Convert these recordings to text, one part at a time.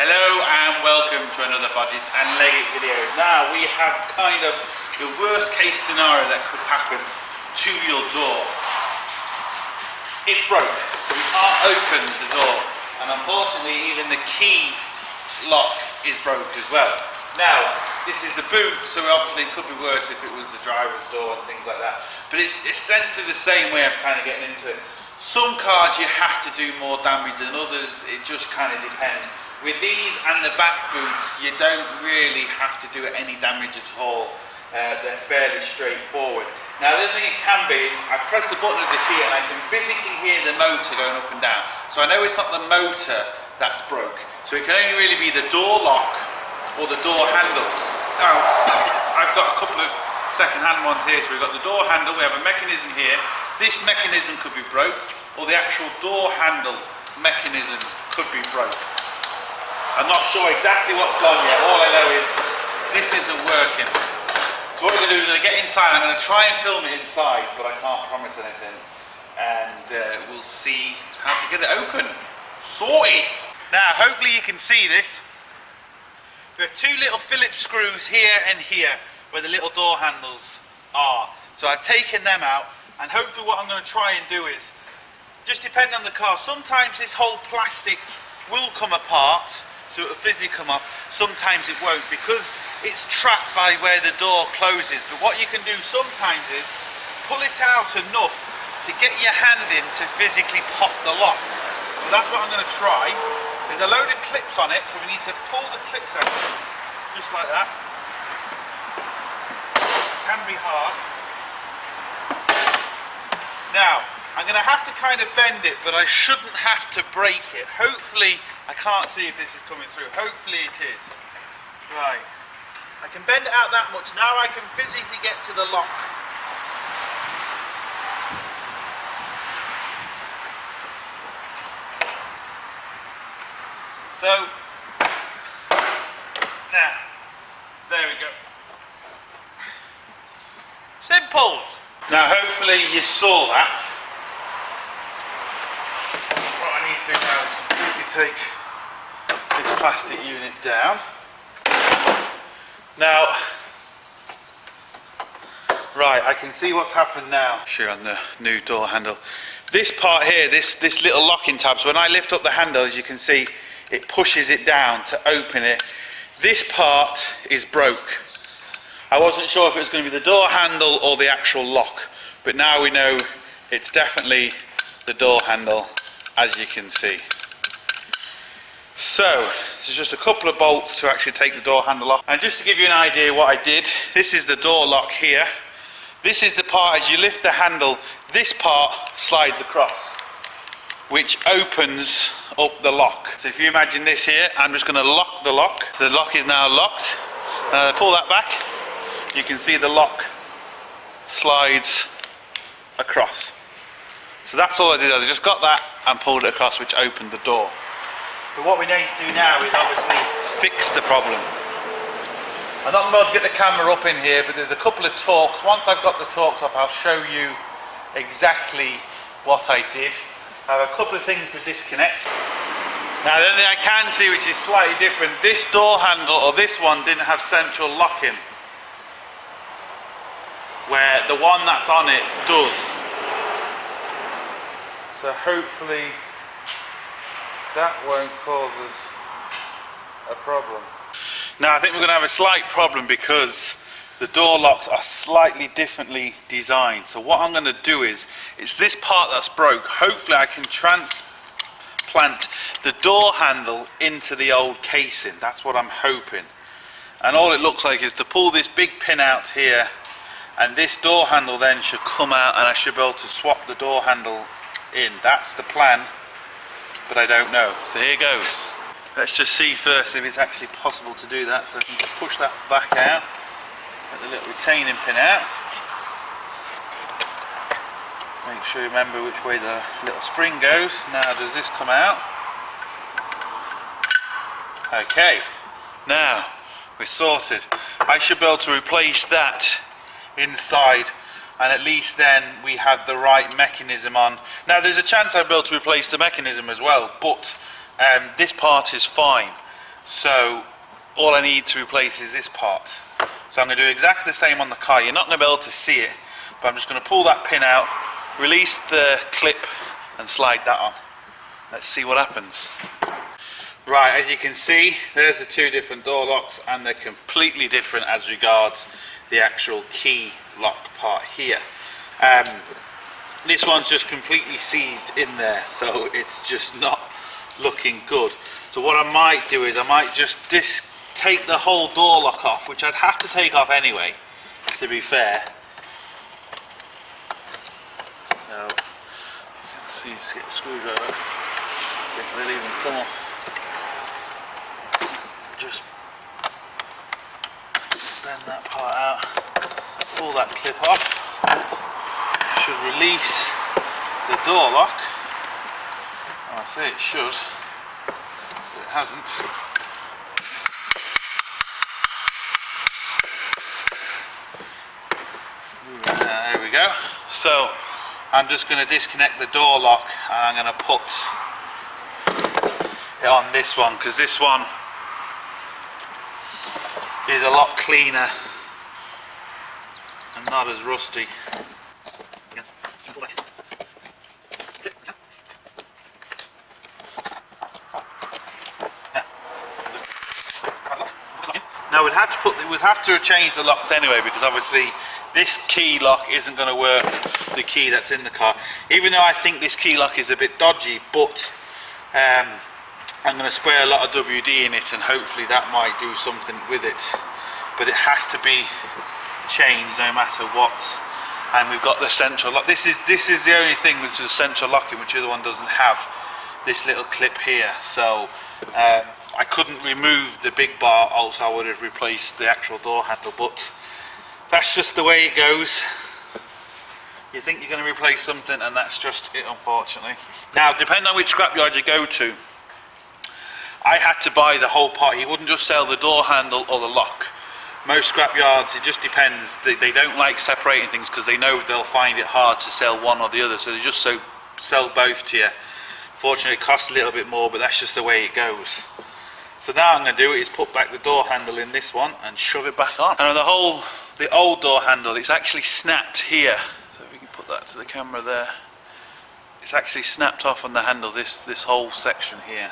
Hello and welcome to another Budget and Leggett video. Now we have kind of the worst case scenario that could happen to your door. It's broke, so we can't open the door, and unfortunately even the key lock is broke as well. Now this is the boot, so obviously it could be worse if it was the driver's door and things like that, but it's essentially the same way of kind of getting into it. Some cars you have to do more damage than others, it just kind of depends. With these and the back boots, you don't really have to do any damage at all. They're fairly straightforward. Now the other thing it can be is I press the button of the key and I can physically hear the motor going up and down. So I know it's not the motor that's broke. So it can only really be the door lock or the door handle. Now I've got a couple of second-hand ones here. So we've got the door handle, we have a mechanism here. This mechanism could be broke, or the actual door handle mechanism could be broke. I'm not sure exactly what's gone yet. All I know is this isn't working. So what we're going to do is we're going to get inside. I'm going to try and film it inside, but I can't promise anything. And we'll see how to get it open. Sorted! Now, hopefully you can see this. We have two little Phillips screws here and here where the little door handles are. So I've taken them out, and hopefully what I'm going to try and do is, just depending on the car, sometimes this whole plastic will come apart, so it'll physically come off. Sometimes it won't, because it's trapped by where the door closes. But what you can do sometimes is pull it out enough to get your hand in to physically pop the lock. So that's what I'm going to try. There's a load of clips on it, so we need to pull the clips out, just like that. It can be hard. Now, I'm going to have to kind of bend it, but I shouldn't have to break it. Hopefully, I can't see if this is coming through. Hopefully it is. Right. I can bend it out that much. Now I can physically get to the lock. So, now, there we go. Simples. Now hopefully you saw that. What I need to do now is completely take this plastic unit down. Now, right, I can see what's happened now. Sure, on the new door handle. This part here, this little locking tab, so when I lift up the handle, as you can see, it pushes it down to open it. This part is broke. I wasn't sure if it was going to be the door handle or the actual lock, but now we know it's definitely the door handle, as you can see. So, this is just a couple of bolts to actually take the door handle off. And just to give you an idea what I did, this is the door lock here. This is the part, as you lift the handle, this part slides across, which opens up the lock. So if you imagine this here, I'm just going to lock the lock. So the lock is now locked. Now I pull that back, you can see the lock slides across. So that's all I did. I just got that and pulled it across, which opened the door. But what we need to do now is obviously fix the problem. I'm not going to get the camera up in here, but there's a couple of torques. Once I've got the torques off, I'll show you exactly what I did. I have a couple of things to disconnect. Now the only thing I can see which is slightly different, this door handle, or this one, didn't have central locking, where the one that's on it does. So hopefully that won't cause us a problem. Now I think we're going to have a slight problem because the door locks are slightly differently designed. So what I'm going to do is, it's this part that's broke. Hopefully I can transplant the door handle into the old casing. That's what I'm hoping. And all it looks like is to pull this big pin out here, and this door handle then should come out and I should be able to swap the door handle in. That's the plan, but I don't know. So here goes. Let's just see first if it's actually possible to do that. So I can just push that back out, get the little retaining pin out. Make sure you remember which way the little spring goes. Now does this come out? Okay, now we're sorted. I should be able to replace that inside, and at least then we have the right mechanism on. Now there's a chance I'll be able to replace the mechanism as well, but this part is fine. So all I need to replace is this part. So I'm going to do exactly the same on the car. You're not going to be able to see it, but I'm just going to pull that pin out, release the clip and slide that on. Let's see what happens. Right, as you can see, there's the two different door locks, and they're completely different as regards the actual key lock part here. This one's just completely seized in there, so it's just not looking good. So what I might do is I might just take the whole door lock off, which I'd have to take off anyway, to be fair. So, let's see, just get a screwdriver, see if they'll even come off. Just bend that part out, pull that clip off, should release the door lock. I say it should, but it hasn't. There we go. So I'm just going to disconnect the door lock, and I'm going to put it on this one, because this one is a lot cleaner and not as rusty. Now we'd have to change the locks anyway, because obviously this key lock isn't going to work the key that's in the car. Even though I think this key lock is a bit dodgy, but I'm going to spray a lot of WD in it, and hopefully that might do something with it. But it has to be changed no matter what. And we've got the central lock. This is the only thing which is central locking, which the other one doesn't have. This little clip here. So I couldn't remove the big bar, also I would have replaced the actual door handle, but that's just the way it goes. You think you're going to replace something, and that's just it, unfortunately. Now, depending on which scrapyard you go to, I had to buy the whole part. He wouldn't just sell the door handle or the lock. Most scrapyards, it just depends. They don't like separating things because they know they'll find it hard to sell one or the other, so they just sell both to you. Fortunately, it costs a little bit more, but that's just the way it goes. So now I'm going to do is put back the door handle in this one and shove it back on. And the old door handle, it's actually snapped here. So if we can put that to the camera there. It's actually snapped off on the handle, this whole section here.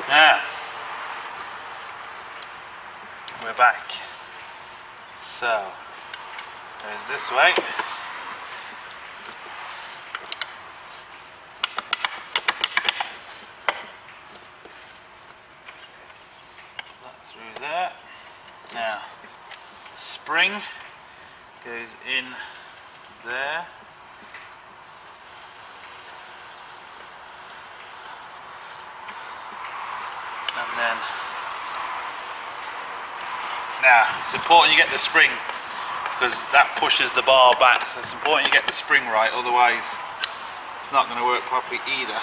Now, we're back. So, there's this way. That through there. Now, the spring goes in there. And then, now it's important you get the spring, because that pushes the bar back, so it's important you get the spring right, otherwise it's not going to work properly either.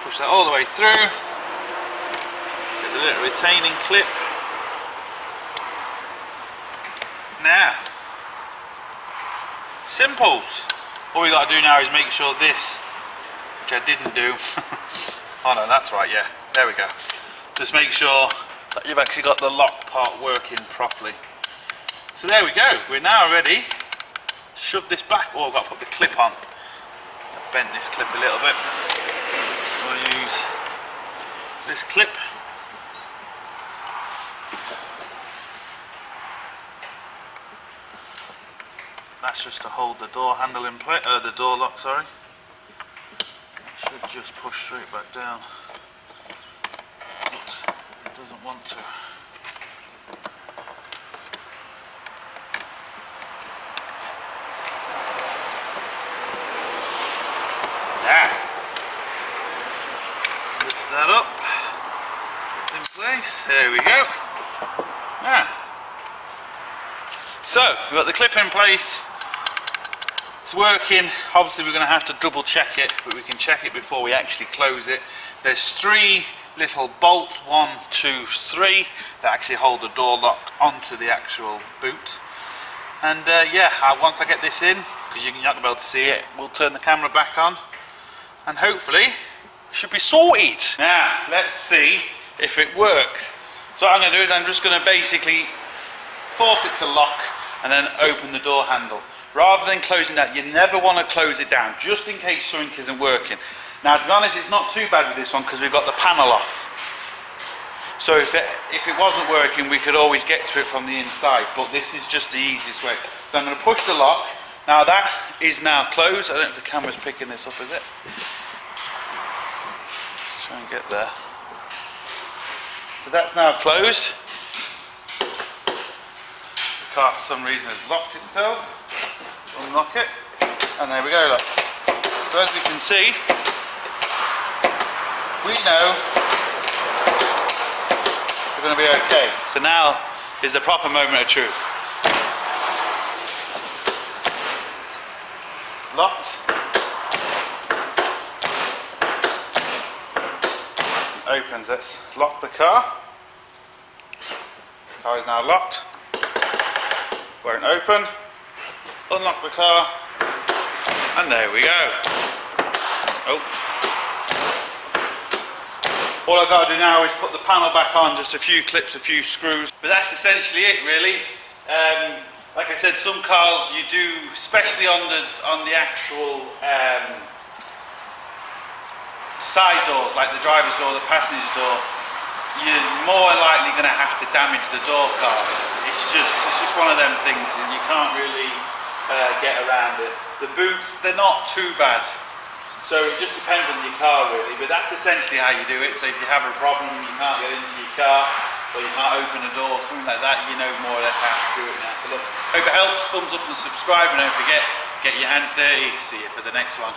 Push that all the way through, get the little retaining clip. Now, simples. All we got to do now is make sure this, which I didn't do, oh no, that's right, yeah, there we go. Just make sure that you've actually got the lock part working properly. So there we go, we're now ready to shove this back. Oh, I've got to put the clip on. I've bent this clip a little bit. So I'll use this clip. That's just to hold the door handle in place, the door lock, sorry. Should just push straight back down. It doesn't want to. There. Lift that up. It's in place. There we go. Ah. So we've got the clip in place. It's working. Obviously we're going to have to double check it, but we can check it before we actually close it. There's 3 little bolts, 1, 2, 3, that actually hold the door lock onto the actual boot. And yeah, once I get this in, because you're not going to be able to see it, we'll turn the camera back on and hopefully should be sorted. Now, let's see if it works. So what I'm going to do is I'm just going to basically force it to lock and then open the door handle. Rather than closing that, you never want to close it down, just in case something isn't working. Now, to be honest, it's not too bad with this one because we've got the panel off. So if it wasn't working, we could always get to it from the inside, but this is just the easiest way. So I'm going to push the lock. Now that is now closed. I don't know if the camera's picking this up, is it? Let's try and get there. So that's now closed. The car for some reason has locked itself. Unlock it, and there we go, look. So as we can see, we know we're going to be okay. So now is the proper moment of truth. Locked. Opens. Let's lock the car. Car is now locked. Won't open. Unlock the car. And there we go. Oh. All I've got to do now is put the panel back on, just a few clips, a few screws. But that's essentially it, really. Like I said, some cars you do, especially on the actual side doors, like the driver's door, the passenger door, you're more likely going to have to damage the door card. It's just one of them things, and you can't really get around it. The boots, they're not too bad. So it just depends on your car really, but that's essentially how you do it. So if you have a problem, you can't get into your car, or you can't open a door, something like that, you know more or less how to do it now. So look, hope it helps, thumbs up and subscribe, and don't forget, get your hands dirty. See you for the next one.